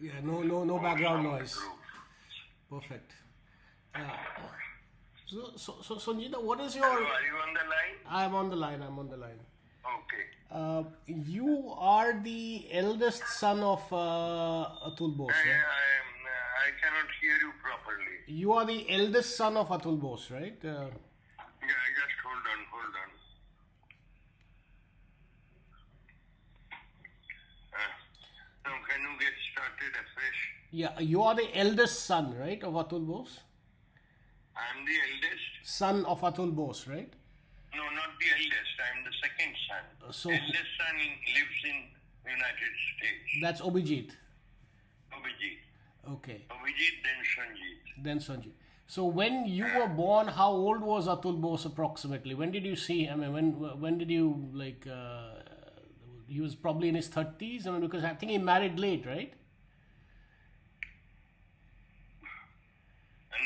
Yeah, no background from the noise. group. Perfect. Uh, so Sanjita, what is Hello, your? are you on the line? I'm on the line. I'm on the line. Okay. You are the eldest son of Atul Bose, right? I cannot hear you properly. You are the eldest son of Atul Bose, right? Yeah, just hold on. Now, can you get started afresh? Yeah, you are the eldest son, right, of Atul Bose? I'm the eldest. Son of Atul Bose, right? No, not the eldest. I'm the second son. So- eldest son lives in United States. That's Obijit. Abhijit. Okay, Abhijit, then Sanjit. then Sanjay. So when you were born, how old was Atul Bose approximately? When did you see? I mean, when did you like? He was probably in his 30s. I mean, because I think he married late, right?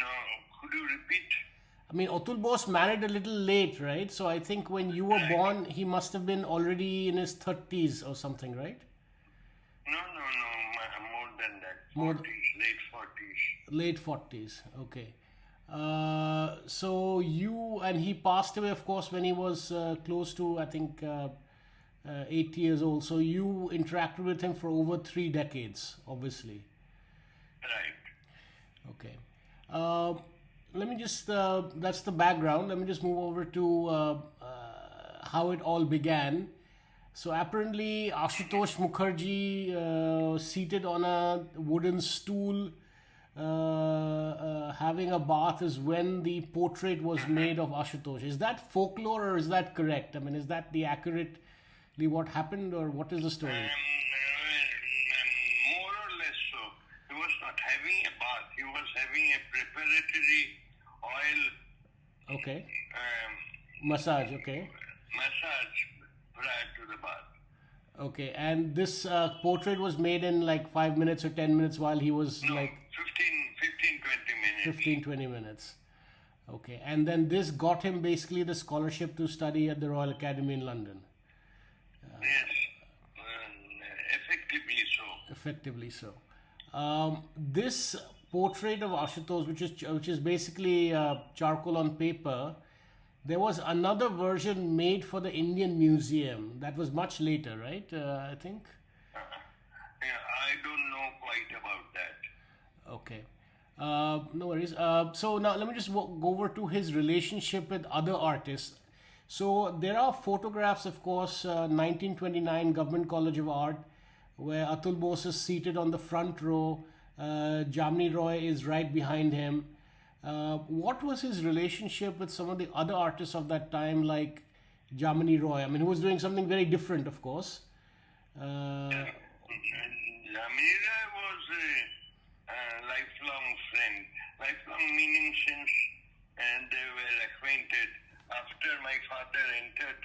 No, could you repeat? I mean, Atul Bose married a little late, right? So I think when you were born, he must have been already in his 30s or something, right? No, more than that. More 40s, late 40s. Late 40s. Okay. So you and he passed away, of course, when he was close to, I think, 80 years old. So you interacted with him for over 3 decades, obviously. Right. Okay. Let me just, that's the background. Let me just move over to how it all began. So apparently, Ashutosh Mukherjee, seated on a wooden stool, having a bath, is when the portrait was made of Ashutosh. Is that folklore or is that correct? I mean, is that the accurately what happened, or what is the story? More or less so. He was not having a bath. He was having a preparatory oil Okay. um, Massage, okay. massage prior to the bath. Okay, and this portrait was made in like 5 minutes or 10 minutes while he was No, like 15, 20 minutes. 15, 20 minutes. Okay, and then this got him basically the scholarship to study at the Royal Academy in London. Yes, effectively so. Effectively so. This portrait of Ashutosh, which is basically charcoal on paper, there was another version made for the Indian Museum that was much later, right? I think. Yeah, I don't know quite about that. Okay. No worries. So now let me just go over to his relationship with other artists. So there are photographs, of course, 1929 Government College of Art, where Atul Bose is seated on the front row. Jamni Roy is right behind him. What was his relationship with some of the other artists of that time, like Jamini Roy? I mean, who was doing something very different, of course. Lamira was a lifelong friend. Lifelong meaning since they were acquainted after my father entered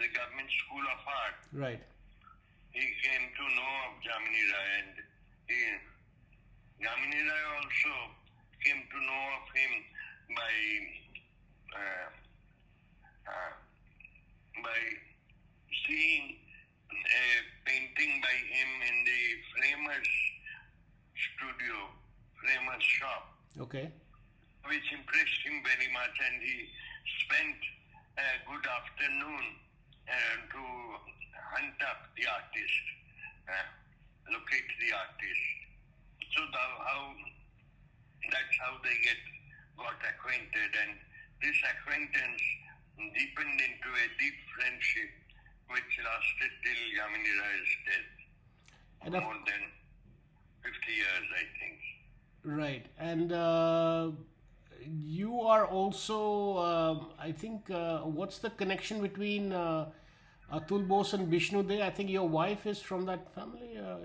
the government school of art. Right. He came to know of Jamini Rai, and Jamini Rai also came to know of him by seeing a painting by him in the framer's studio, framer's shop, Okay. which impressed him very much, and he spent a good afternoon to hunt up the artist, locate the artist. So that's how they got acquainted, and this acquaintance deepened into a deep friendship which lasted till Yamini Rai's death, And more than 50 years, I think. Right. And you are also, I think, what's the connection between Atul Bose and Vishnu De? I think your wife is from that family. No,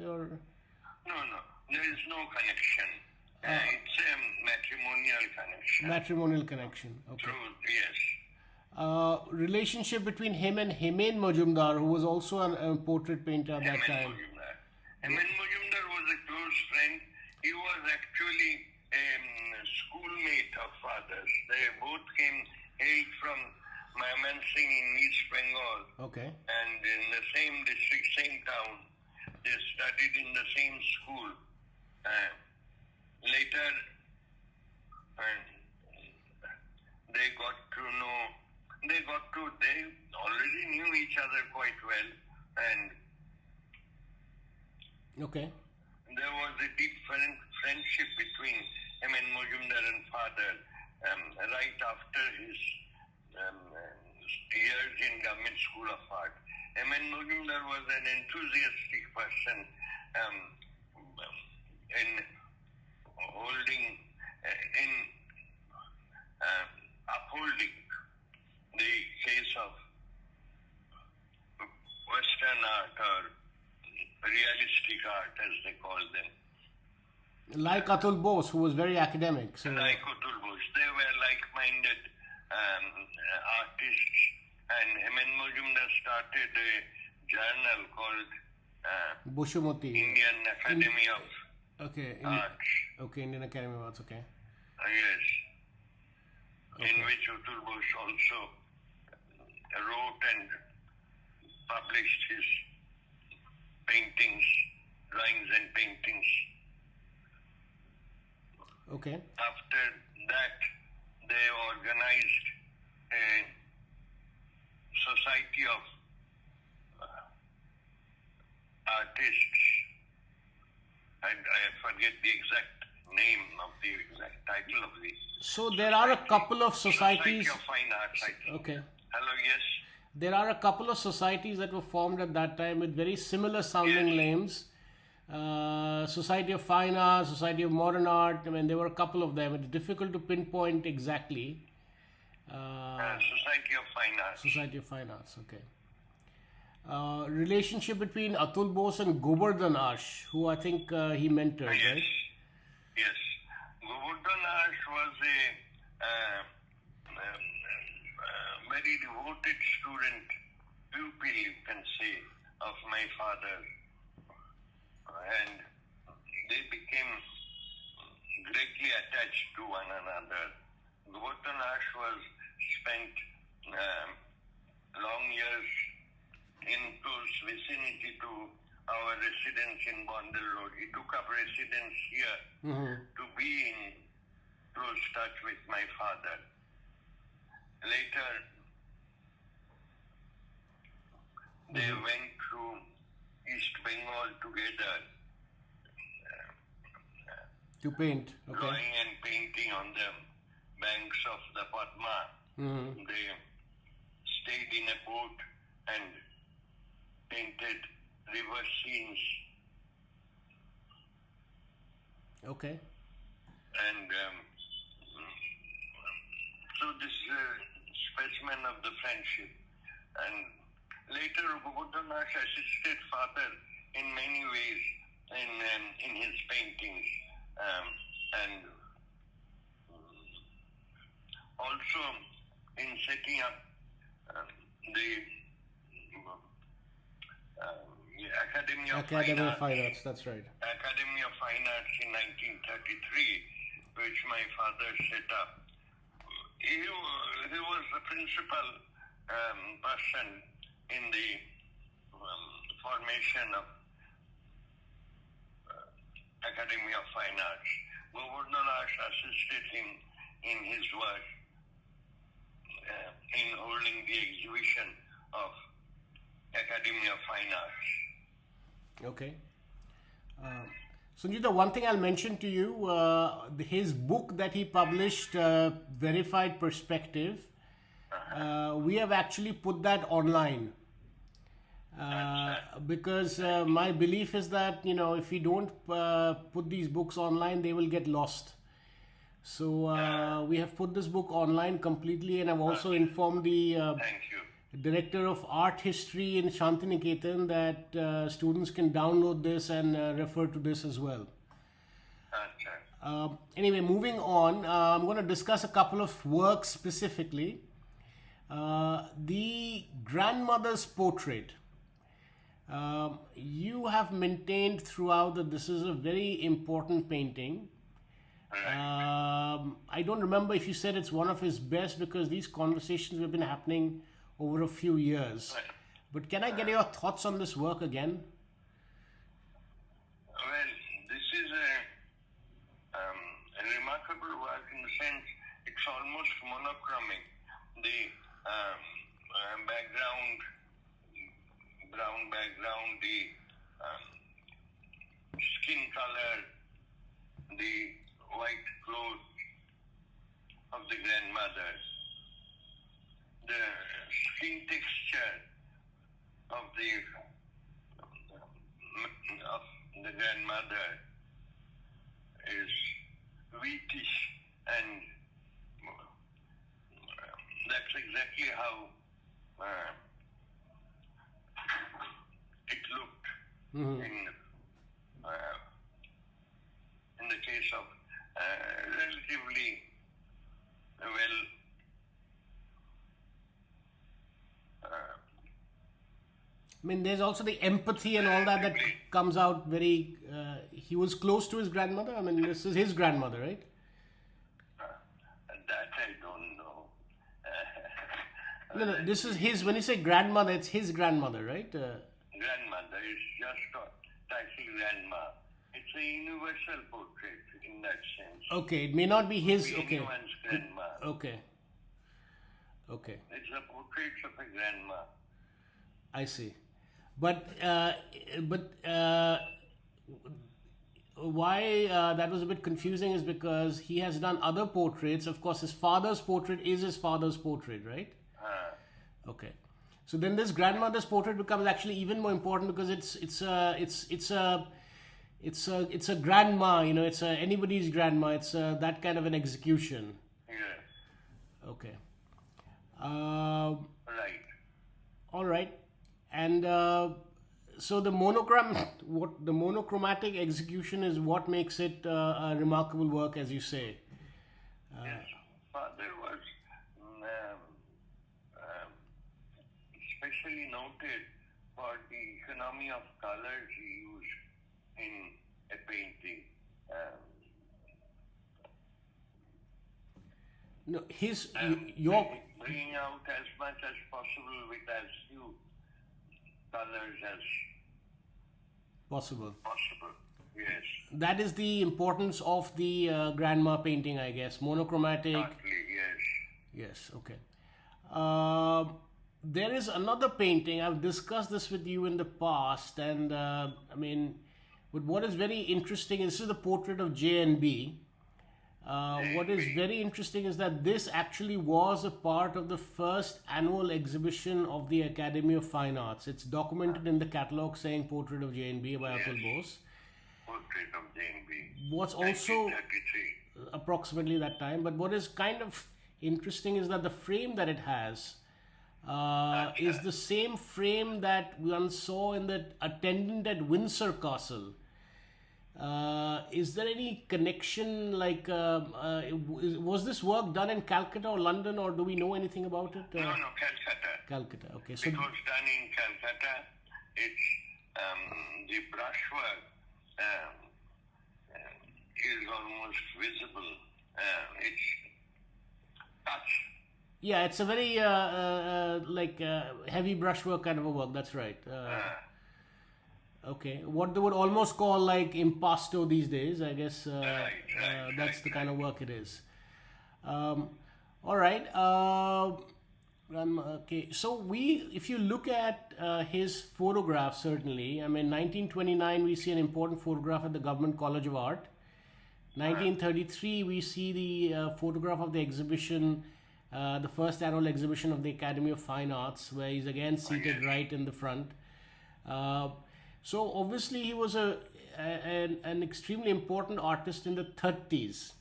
there is no connection. It's a matrimonial connection. Matrimonial connection. Okay. True, yes. Relationship between him and Hemen Majumdar, who was also a portrait painter at that Hemen time. Majumdar. Hemen Majumdar was a close friend. He was actually a schoolmate of father's. They both hailed from Mymensingh in East Bengal. Okay. And in the same district, same town. They studied in the same school. Later, they already knew each other quite well, and Okay. there was a deep friendship between M.N. Majumdar and father right after his years in Government School of Art. M.N. Majumdar was an enthusiastic person in upholding the case of Western art or realistic art, as they call them. Like Atul Bose, who was very academic. So Like Atul Bose, they were like-minded artists, and M.N. Majumdar started a journal called Bushumati. Indian Academy of Okay. Arts. Okay, Indian Academy of Arts. Okay. Yes, in Okay. which Atul Bose also wrote and published his paintings, drawings and paintings. Okay. After that, they organized a society of artists. I forget the exact name of the exact title of the So there are a couple of societies. Society of Fine Arts, I think. Okay. Hello, yes. There are a couple of societies that were formed at that time with very similar sounding Yes. names. Society of Fine Arts, Society of Modern Art. I mean, there were a couple of them. It's difficult to pinpoint exactly. Society of Fine Arts. Society of Fine Arts. Okay. Relationship between Atul Bose and Govardhan Ash, who I think he mentored, Yes. right? Yes. Govardhan Ash was a very devoted student, pupil, you can say, of my father. And they became greatly attached to one another. Govardhan Ash was spent long years in close vicinity to our residence in Bondal Road. He took up residence here to be in close touch with my father. Later, they went to East Bengal together, To paint. Okay. drawing and painting on the banks of the Padma. They stayed in a boat and painted river scenes. Okay. And so this is a specimen of the friendship. And later, Govardhan Ash assisted father in many ways in his paintings, and also in setting up the Academy of Academy of Fine Fine Arts. Arts. That's right. Academy of Fine Arts in 1933, which my father set up. He was the principal person in the formation of Academy of Fine Arts. Govardhan Ash assisted him in his work in holding the exhibition of Academy of Fine Arts. Okay. Sanjit, the one thing I'll mention to you, his book that he published, Verified Perspective, we have actually put that online. Because my belief is that, if we don't put these books online, they will get lost. So we have put this book online completely, and I've also informed the Thank you. director of art history in Shantiniketan that students can download this and refer to this as well. Anyway, moving on, I'm going to discuss a couple of works specifically. The grandmother's portrait. You have maintained throughout that this is a very important painting. I don't remember if you said it's one of his best, because these conversations have been happening over a few years. But can I get your thoughts on this work again? almost monochromic. The background, brown background, the skin color, the white clothes of the grandmother, the skin texture of the grandmother is wheatish, and that's exactly how it looked in the case of relatively well I mean, there's also the empathy and all that comes out very. He was close to his grandmother. I mean, this is his grandmother, right? that I don't know. No. This is his. When you say grandmother, it's his grandmother, right? Grandmother is just a title grandma. It's a universal portrait in that sense. Okay, it may not be his. Okay. Anyone's grandma. Okay. It's a portrait of a grandma. I see. But why that was a bit confusing is because he has done other portraits. Of course, his father's portrait is his father's portrait, right? Okay. So then this grandmother's portrait becomes actually even more important because it's a grandma. You know, it's anybody's grandma. It's that kind of an execution. Yeah. Okay. Right. All right. And so the monochromatic execution is what makes it a remarkable work, as you say. Yes, father was especially noted for the economy of colors he used in a painting. No, Bringing out as much as possible with as few colors as possible. Yes. That is the importance of the grandma painting, I guess. Monochromatic. Partly, yes. Yes. Okay. There is another painting. I've discussed this with you in the past, and I mean, but what is very interesting, this is the portrait of JNB. What is very interesting is that this actually was a part of the first annual exhibition of the Academy of Fine Arts. It's documented in the catalogue saying Portrait of JNB by Atul Bose. Portrait of JNB. What's also 1933. approximately that time, but what is kind of interesting is that the frame that it has is the same frame that one saw in the attendant at Windsor Castle. Is there any connection, like, was this work done in Calcutta or London, or do we know anything about it? No, Calcutta. Calcutta, okay. So It was done in Calcutta. It's the brushwork is almost visible. It's touch. yeah, it's a very heavy brushwork kind of a work. That's right. Okay, what they would almost call like impasto these days, I guess. That's the kind of work it is. All right. Okay, so if you look at his photographs, certainly, I mean, 1929 we see an important photograph at the Government College of Art. 1933 we see the photograph of the exhibition, the first annual exhibition of the Academy of Fine Arts, where he's again seated right in the front. So obviously he was an extremely important artist in the 30s.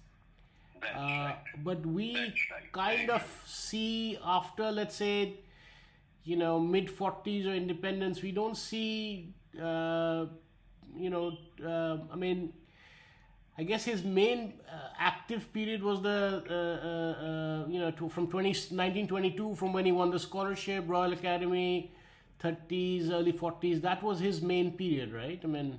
That's right. But we That's right. kind of see after, let's say, mid 40s or independence, we don't see, I mean, I guess his main active period was from 1922, from when he won the scholarship, Royal Academy, 30s, early 40s. That was his main period, right? I mean,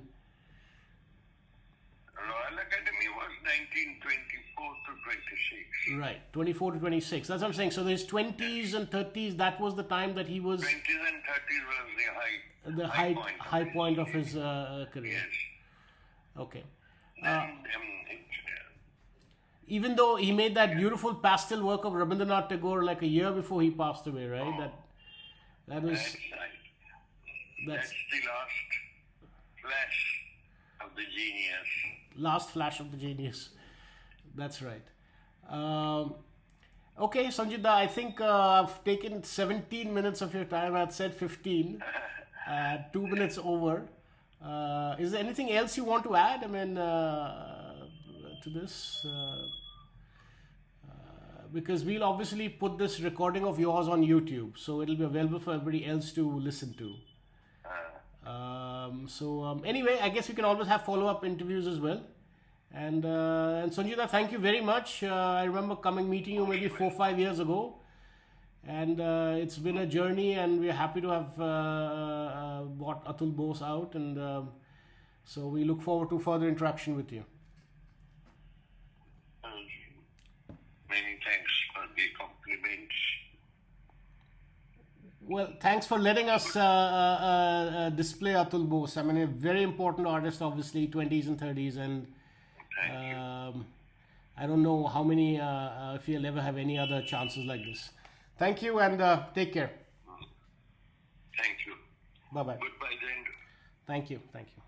Royal Academy was 1924 to 26. right, 24 to 26. That's what I'm saying. So his 20s and 30s, that was the time that he was 20s and 30s was the high point of his career. Yes. Okay. Then even though he made that beautiful pastel work of Rabindranath Tagore like a year before he passed away, right? That was That's right. That's the last flash of the genius. last flash of the genius. That's right. Okay, Sanjit, I think I've taken 17 minutes of your time. I'd said 15. 2 minutes over. Is there anything else you want to add? I mean, to this? Because we'll obviously put this recording of yours on YouTube, so it'll be available for everybody else to listen to. Anyway, I guess we can always have follow-up interviews as well. And Sanjita, thank you very much. I remember meeting you maybe 4 or 5 years ago, and it's been a journey, and we're happy to have brought Atul Bose out, and so we look forward to further interaction with you. Many thanks for the compliments. Well, thanks for letting us display Atul Bose. I mean, a very important artist, obviously, 20s and 30s, and I don't know how many, if you'll ever have any other chances like this. Thank you, and take care. Thank you. Bye-bye. Goodbye then. Thank you. Thank you.